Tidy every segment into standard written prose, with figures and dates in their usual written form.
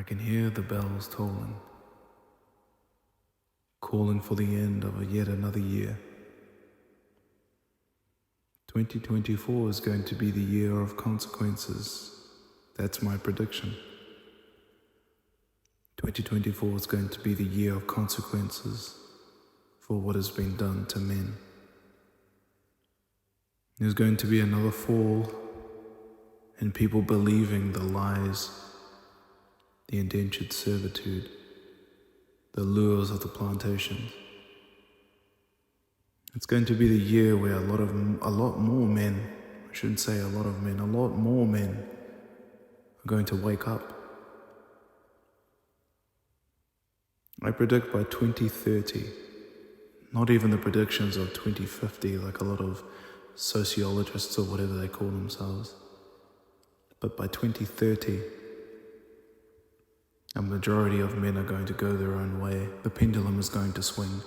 I can hear the bells tolling, calling for the end of yet another year. 2024 is going to be the year of consequences. That's my prediction. 2024 is going to be the year of consequences for what has been done to men. There's going to be another fall in people believing the lies, the indentured servitude, the lures of the plantations. It's going to be the year where a lot more men, I shouldn't say a lot of men, a lot more men are going to wake up. I predict by 2030, not even the predictions of 2050 like a lot of sociologists or whatever they call themselves, but by 2030, a majority of men are going to go their own way. The pendulum is going to swing.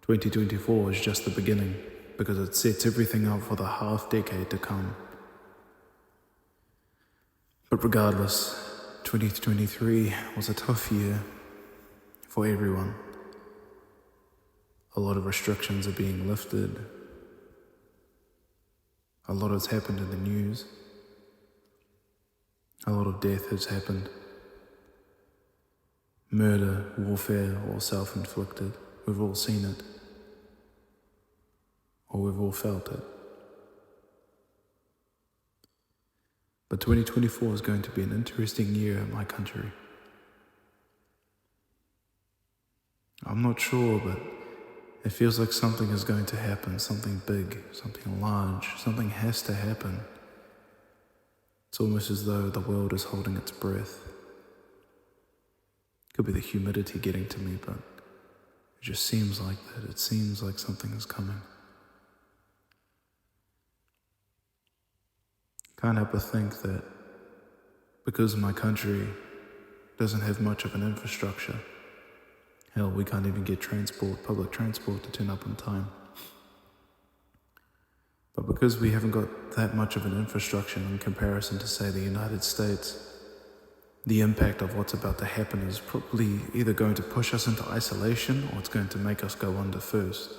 2024 is just the beginning because it sets everything up for the half decade to come. But regardless, 2023 was a tough year for everyone. A lot of restrictions are being lifted. A lot has happened in the news. A lot of death has happened. Murder, warfare, or self-inflicted. We've all seen it. Or we've all felt it. But 2024 is going to be an interesting year in my country. I'm not sure, but it feels like something is going to happen, something big, something large, something has to happen. It's almost as though the world is holding its breath. Could be the humidity getting to me, but it just seems like that. It seems like something is coming. Can't help but think that because my country doesn't have much of an infrastructure, hell, we can't even get public transport to turn up on time. But because we haven't got that much of an infrastructure in comparison to, say, the United States, the impact of what's about to happen is probably either going to push us into isolation or it's going to make us go under first.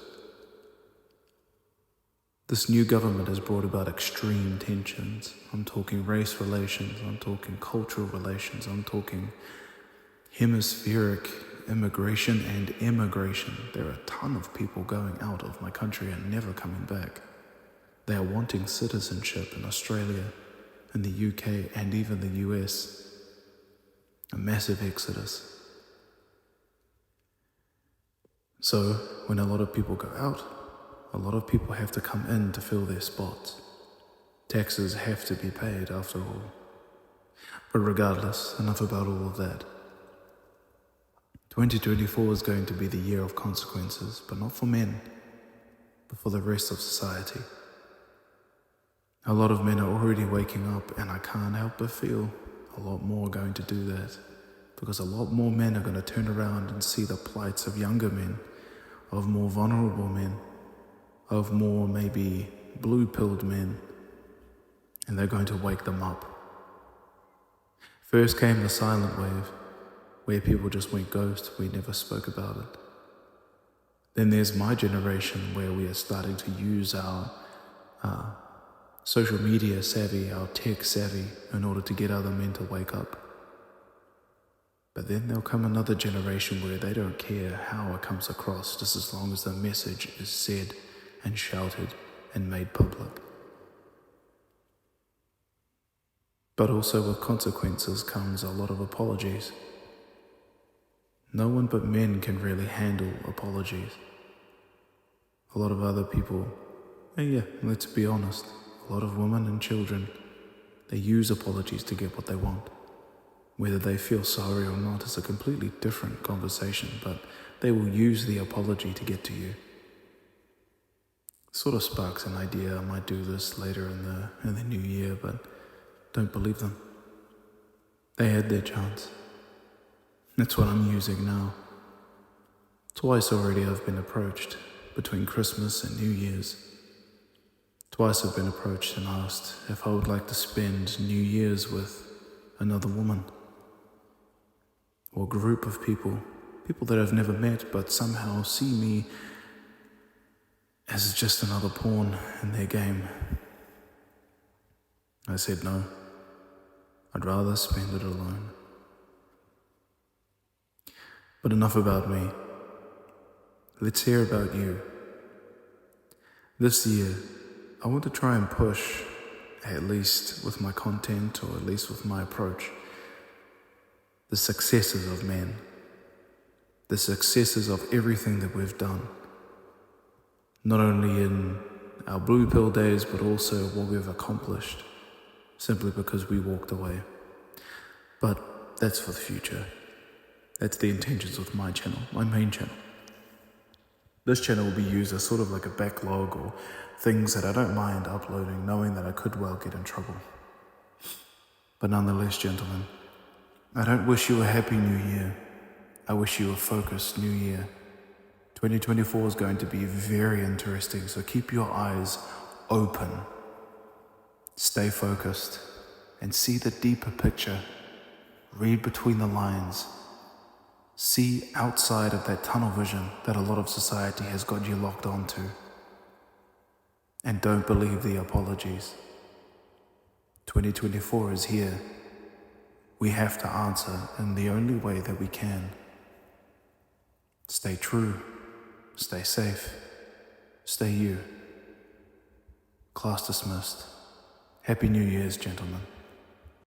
This new government has brought about extreme tensions. I'm talking race relations, I'm talking cultural relations, I'm talking hemispheric immigration and emigration. There are a ton of people going out of my country and never coming back. They are wanting citizenship in Australia, in the UK, and even the US. A massive exodus. So, when a lot of people go out, a lot of people have to come in to fill their spots. Taxes have to be paid after all. But regardless, enough about all of that. 2024 is going to be the year of consequences, but not for men, but for the rest of society. A lot of men are already waking up, and I can't help but feel a lot more are going to do that, because a lot more men are going to turn around and see the plights of younger men, of more vulnerable men, of more maybe blue-pilled men, and they're going to wake them up. First came the silent wave, where people just went ghost, we never spoke about it. Then there's my generation, where we are starting to use our social media savvy, our tech savvy, in order to get other men to wake up. But then there'll come another generation where they don't care how it comes across, just as long as the message is said and shouted and made public. But also with consequences comes a lot of apologies. No one but men can really handle apologies. A lot of other people, let's be honest, a lot of women and children, they use apologies to get what they want. Whether they feel sorry or not is a completely different conversation, but they will use the apology to get to you. Sort of sparks an idea I might do this later in the new year, but don't believe them. They had their chance. That's what I'm using now. Twice already I've been approached between Christmas and New Year's. Twice I've been approached and asked if I would like to spend New Year's with another woman. or group of people, people that I've never met but somehow see me as just another pawn in their game. I said no. I'd rather spend it alone. But enough about me. Let's hear about you. This year, I want to try and push, at least with my content or at least with my approach, the successes of men, the successes of everything that we've done, not only in our blue pill days, but also what we've accomplished, simply because we walked away. But that's for the future. That's the intentions of my channel, my main channel. This channel will be used as sort of like a backlog or things that I don't mind uploading, knowing that I could well get in trouble. But nonetheless, gentlemen, I don't wish you a happy new year. I wish you a focused new year. 2024 is going to be very interesting, so keep your eyes open. Stay focused and see the deeper picture. Read between the lines. See outside of that tunnel vision that a lot of society has got you locked onto. And don't believe the apologies. 2024 is here. We have to answer in the only way that we can. Stay true. Stay safe. Stay you. Class dismissed. Happy New Year's, gentlemen.